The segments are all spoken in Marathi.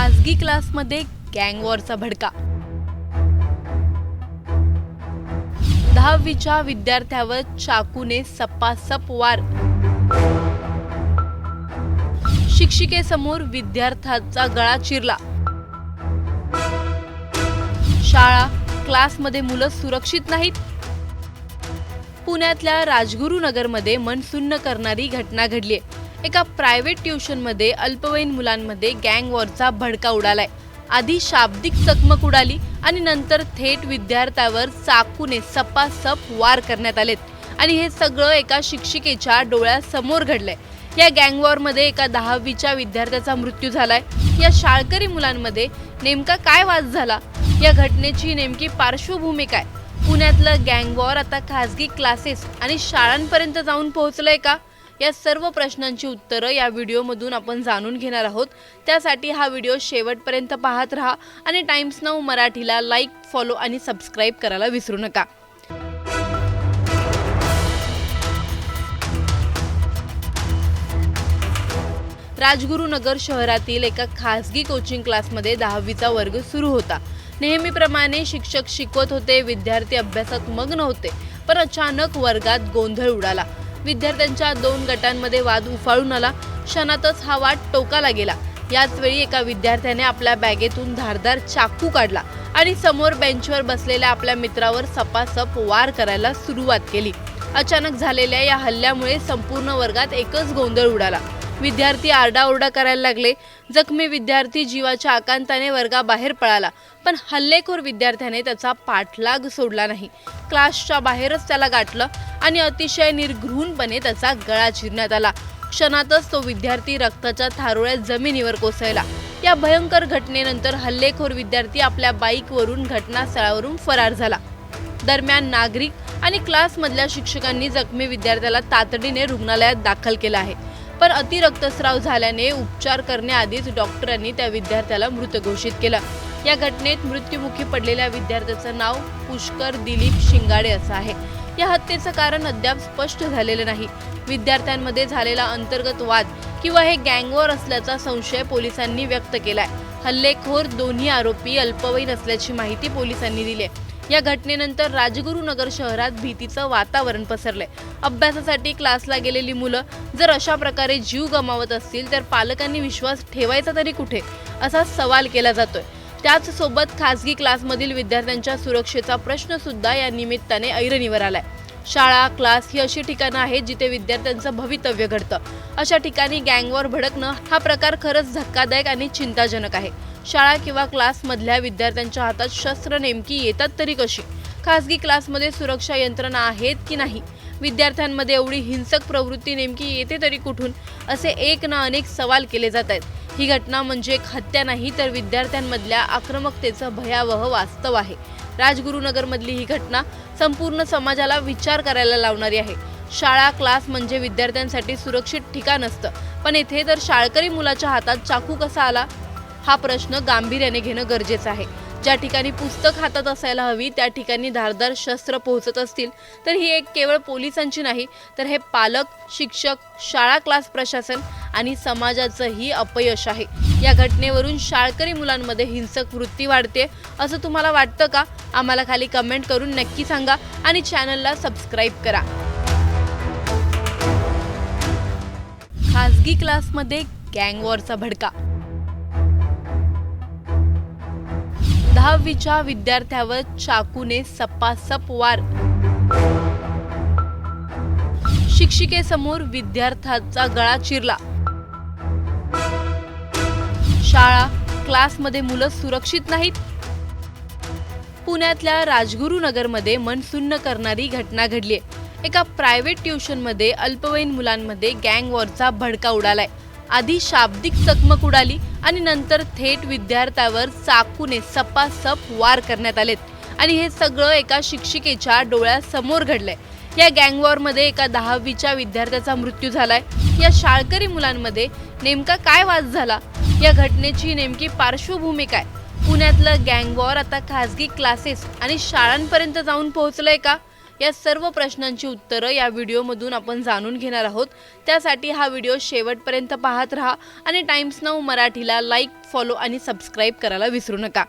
खासगी क्लासमध्ये गँग वॉरचा भडका। 10वीच्या विद्यार्थ्यावर चाकूने सपासप वार। शिक्षिकेसमोर विद्यार्थ्याचा गळा चिरला। शाळा क्लासमध्ये मुलं सुरक्षित नाहीत। पुण्यातल्या राजगुरुनगरमध्ये मन सुन्न करणारी घटना घडली आहे। एका प्रायव्हेट ट्युशनमध्ये अल्पवयीन मुलांमध्ये गँग वॉरचा भडका उडालाय। आधी शाब्दिक चकमक उडाली आणि नंतर थेट विद्यार्थ्यावर चाकूने सपासप वार करण्यात आलेत आणि हे सगळं एका शिक्षिकेच्या डोळ्यासमोर घडलंय। या गँग वॉरमध्ये एका 10वीच्या विद्यार्थ्याचा मृत्यू झालाय। या शाळकरी मुलांमध्ये नेमका काय वाद झाला? या घटनेची नेमकी पार्श्वभूमी काय? पुण्यातलं गँग वॉर आता खासगी क्लासेस आणि शाळांपर्यंत जाऊन पोहोचलंय का? या सर्व प्रश्नांची उत्तरं या व्हिडिओमधून आपण जाणून घेणार आहोत। त्यासाठी हा व्हिडिओ शेवटपर्यंत पाहत राहा आणि टाइम्स नाऊ मराठीला लाईक, फॉलो आणि सबस्क्राईब करायला विसरू नका। राजगुरुनगर शहरातील एका खासगी कोचिंग क्लासमध्ये 10वीचा वर्ग सुरू होता। नेहमीप्रमाणे शिक्षक शिकवत होते, विद्यार्थी अभ्यासात मग्न होते, पण अचानक वर्गात गोंधळ उडाला। विद्यार्थ्यांच्या 2 गटांमध्ये वाद उफाळून आला। क्षणातच हा वाद टोकाला गेला। याच वेळी एका विद्यार्थ्याने आपल्या बॅगेतून धारदार चाकू काढला आणि समोर बेंचवर बसलेल्या आपल्या मित्रावर सपासप वार करायला सुरुवात केली। अचानक झालेल्या या हल्ल्यामुळे संपूर्ण वर्गात एकच गोंधळ उडाला। विद्यार्थी आरडाओरडा करायला लागले। जखमी विद्यार्थी जीवाच्या आकांताने वर्गाबाहेर पळाला, पण हल्लेखोर विद्यार्थ्याने त्याचा पाठलाग सोडला नाही। क्लासच्या बाहेरच त्याला गाठलं आणि अतिशय निर्घृणपणे त्याचा गळा चिरण्यात आला। क्षणातच तो विद्यार्थी रक्ताच्या थारोळ्यात जमिनीवर कोसळला। या भयंकर घटनेनंतर हल्लेखोर विद्यार्थी आपल्या बाईकवरून घटनास्थळावरून फरार झाला। दरम्यान नागरिक आणि क्लासमधल्या शिक्षकांनी जखमी विद्यार्थ्याला तातडीने रुग्णालयात दाखल केलं आहे, पण अतिरक्तस्राव झाल्याने उपचार करण्याआधीच डॉक्टरांनी त्या विद्यार्थ्याला मृत घोषित केलं। या घटनेत मृत्युमुखी पडलेल्या विद्यार्थ्याचं नाव पुष्कर दिलीप शिंगाडे असं आहे। या हत्येचं कारण अद्याप स्पष्ट झालेलं नाही। विद्यार्थ्यांमध्ये झालेला अंतर्गत वाद किंवा हे गँग वॉर असल्याचा संशय पोलिसांनी व्यक्त केलाय। हल्लेखोर दोन्ही आरोपी अल्पवयीन असल्याची माहिती पोलिसांनी दिली आहे। या घटनेनंतर राजगुरुनगर शहरात भीतीचं वातावरण पसरलंय। अभ्यासासाठी क्लासला गेलेली मुलं जर अशा प्रकारे जीव गमावत असतील तर पालकांनी विश्वास ठेवायचा तरी कुठे, असा सवाल केला जातोय। त्याच सोबत खासगी क्लासमधील विद्यार्थ्यांच्या सुरक्षेचा प्रश्न सुद्धा या निमित्ताने ऐरणीवर आलाय। शाळा क्लास ही अशी ठिकाणं आहेत जिथे विद्यार्थ्यांचं भवितव्य घडतं। अशा ठिकाणी गँग वॉर भडकणं हा प्रकार खरंच धक्कादायक आणि चिंताजनक आहे। शाळा किंवा क्लासमधल्या विद्यार्थ्यांच्या हातात शस्त्र नेमकी येतात तरी कशी? खासगी क्लासमध्ये सुरक्षा यंत्रणा आहेत की नाही? विद्यार्थ्यांमध्ये एवढी हिंसक प्रवृत्ती नेमकी येते तरी कुठून? असे एक ना अनेक सवाल केले जात आहेत। ही घटना म्हणजे एक हत्या नाही तर विद्यार्थ्यांमधल्या आक्रमकतेचं भयावह वास्तव आहे। राजगुरुनगरमधली ही घटना संपूर्ण समाजाला विचार करायला लावणारी आहे। शाळा क्लास म्हणजे विद्यार्थ्यांसाठी सुरक्षित ठिकाण असतं, पण इथे तर शाळकरी मुलाच्या हातात चाकू कसा आला? हा प्रश्न गांभीर्याने घेणं गरजेचं आहे। ज्या ठिकाणी पुस्तक हातात असायला हवी त्या ठिकाणी धारदार शस्त्र पोहोचत असतील तर ही एक केवळ पोलिसांची नाही तर हे पालक, शिक्षक, शाळा क्लास प्रशासन आणि समाजाचंही अपयश आहे। या घटनेवरून शाळकरी मुलांमध्ये हिंसक वृत्ती वाढते असं तुम्हाला वाटतं का? आम्हाला खाली कमेंट करून नक्की सांगा आणि चॅनलला सबस्क्राईब करा। खासगी क्लासमध्ये गँग वॉरचा भडका। 10वीच्या विद्यार्थ्यावर चाकूने सपासप वार। शिक्षिकेसमोर विद्यार्थ्याचा गळा चिरला। शाळा क्लासमध्ये मुलं सुरक्षित नाहीत। पुण्यातल्या राजगुरुनगरमध्ये मन सुन्न करणारी घटना घडली आहे। एका प्रायव्हेट ट्युशनमध्ये अल्पवयीन मुलांमध्ये गँग वॉरचा भडका उडालाय। आधी शाब्दिक चकमक उडाली आणि नंतर थेट विद्यार्थ्यावर चाकूने सपासप वार करण्यात आलेत आणि हे सगळं एका शिक्षिकेच्या डोळ्यासमोर घडलंय। या गँग वॉरमध्ये एका 10वीच्या विद्यार्थ्याचा मृत्यू झालाय। या शाळकरी मुलांमध्ये नेमका काय वाद झाला? या घटनेची नेमकी पार्श्वभूमी काय? पुण्यातलं गँग वॉर आता खासगी क्लासेस आणि शाळांपर्यंत जाऊन पोहोचलंय का? या सर्व प्रश्नांची उत्तरं या व्हिडिओमधून आपण जाणून घेणार आहोत। त्यासाठी हा व्हिडिओ शेवटपर्यंत पाहत राहा आणि टाइम्स नाऊ मराठीला लाईक, फॉलो आणि सबस्क्राईब करायला विसरू नका।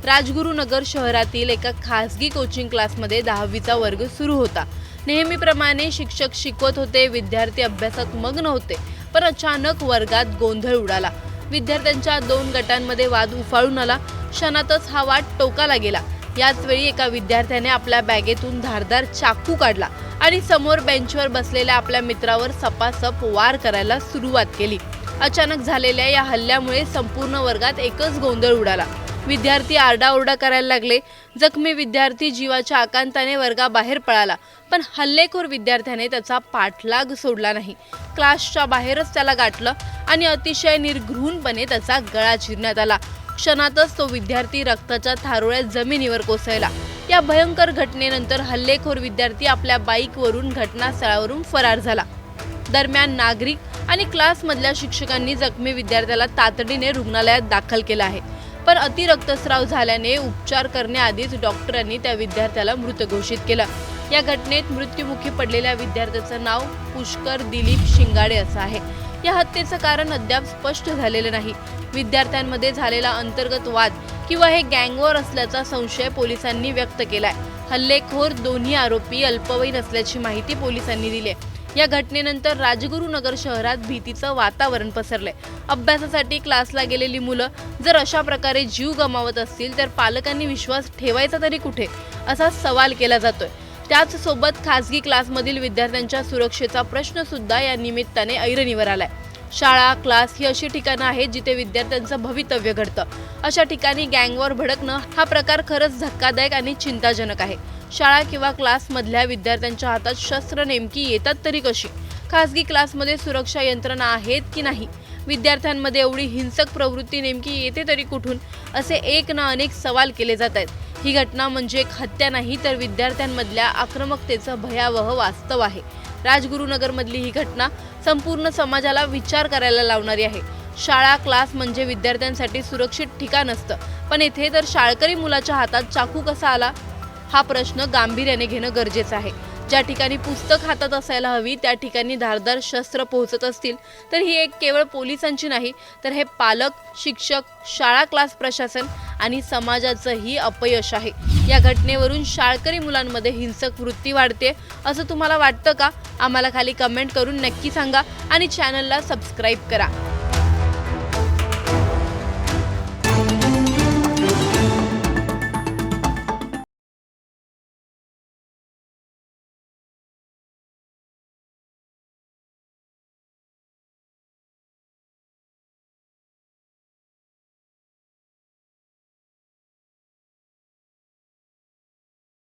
राजगुरुनगर शहरातील एका खासगी कोचिंग क्लासमध्ये 10वीचा वर्ग सुरू होता। नेहमीप्रमाणे शिक्षक शिकवत होते, विद्यार्थी अभ्यासात मग्न होते, पण अचानक वर्गात गोंधळ उडाला। विद्यार्थ्यांच्या 2 गटांमध्ये वाद उफाळून आला। क्षणातच हा वाद टोकाला गेला। याच वेळी एका विद्यार्थ्याने आपल्या बॅगेतून धारदार चाकू काढला आणि समोर बेंचवर बसलेल्या आपल्या मित्रावर सपासप वार करायला सुरुवात केली। अचानक झालेल्या या हल्ल्यामुळे संपूर्ण वर्गात एकच गोंधळ उडाला। विद्यार्थी आरडाओरडा करायला लागले। जखमी विद्यार्थी जीवाच्या आकांताने वर्गाबाहेर पळाला, पण हल्लेखोर विद्यार्थ्याने त्याचा पाठलाग सोडला नाही। क्लासच्या बाहेरच त्याला गाठलं आणि अतिशय निर्घृणपणे त्याचा गळा चिरण्यात आला। क्षणातच तो विद्यार्थी रक्ताच्या थारोळ्यात जमिनीवर कोसळला। या भयंकर घटनेनंतर हल्लेखोर विद्यार्थी आपल्या बाईकवरून घटनास्थळावरून फरार झाला। दरम्यान नागरिक आणि क्लासमधल्या शिक्षकांनी जखमी विद्यार्थ्याला तातडीने रुग्णालयात दाखल केलं आहे, पण अति रक्तस्राव झाल्याने उपचार करण्याआधीच डॉक्टरांनी त्या विद्यार्थ्याला मृत घोषित केलं। या घटनेत मृत्युमुखी पडलेल्या विद्यार्थ्याचं नाव पुष्कर दिलीप शिंगाडे असं आहे। या हत्येचं कारण अद्याप स्पष्ट झालेलं नाही। विद्यार्थ्यांमध्ये झालेला अंतर्गत वाद किंवा हे गँगवॉर असल्याचा संशय पोलिसांनी व्यक्त केलाय। हल्लेखोर दोन्ही आरोपी अल्पवयीन असल्याची माहिती पोलिसांनी दिली आहे। या घटनेनंतर राजगुरुनगर शहरात भीतीचं वातावरण पसरलंय। अभ्यासासाठी क्लासला गेलेली मुलं जर अशा प्रकारे जीव गमावत असतील तर पालकांनी विश्वास ठेवायचा तरी कुठे, असा सवाल केला जातोय। त्याच सोबत खासगी क्लासमधील विद्यार्थ्यांच्या सुरक्षेचा प्रश्न सुद्धा या निमित्ताने ऐरणीवर आलाय। शाळा, क्लास ही अशी ठिकाणं आहेत जिथे विद्यार्थ्यांचं भवितव्य घडतं। अशा ठिकाणी गँगवॉर भडकणं हा प्रकार खरंच धक्कादायक आणि चिंताजनक आहे। शाळा किंवा क्लासमधल्या विद्यार्थ्यांच्या हातात शस्त्र नेमकी येतात तरी कशी? खासगी क्लासमध्ये सुरक्षा यंत्रणा आहेत की नाही? विद्यार्थ्यांमध्ये एवढी हिंसक प्रवृत्ती नेमकी येते तरी कुठून? असे एक ना अनेक सवाल केले जात आहेत। ही घटना म्हणजे एक हत्या नाही तर विद्यार्थ्यांमधल्या आक्रमकतेचं भयावह वास्तव आहे। राजगुरुनगरमधली ही घटना संपूर्ण समाजाला विचार करायला लावणारी आहे। शाळा, क्लास म्हणजे विद्यार्थ्यांसाठी सुरक्षित ठिकाण असतं, पण इथे तर शाळकरी मुलाच्या हातात चाकू कसा आला? हा प्रश्न गांभीर्याने घेणं गरजेचं आहे। ज्या ठिकाणी पुस्तक हातात असायला हवी त्या ठिकाणी धारदार शस्त्र पोहोचत असतील तर ही एक केवळ पोलिसांची नाही तर हे पालक, शिक्षक, शाळा, क्लास प्रशासन आणि समाजाचंही अपयश आहे। या घटनेवरून शाळकरी मुलांमध्ये हिंसक वृत्ती वाढते असं तुम्हाला वाटतं का? आम्हाला खाली कमेंट करून नक्की सांगा आणि चॅनलला सबस्क्राईब करा।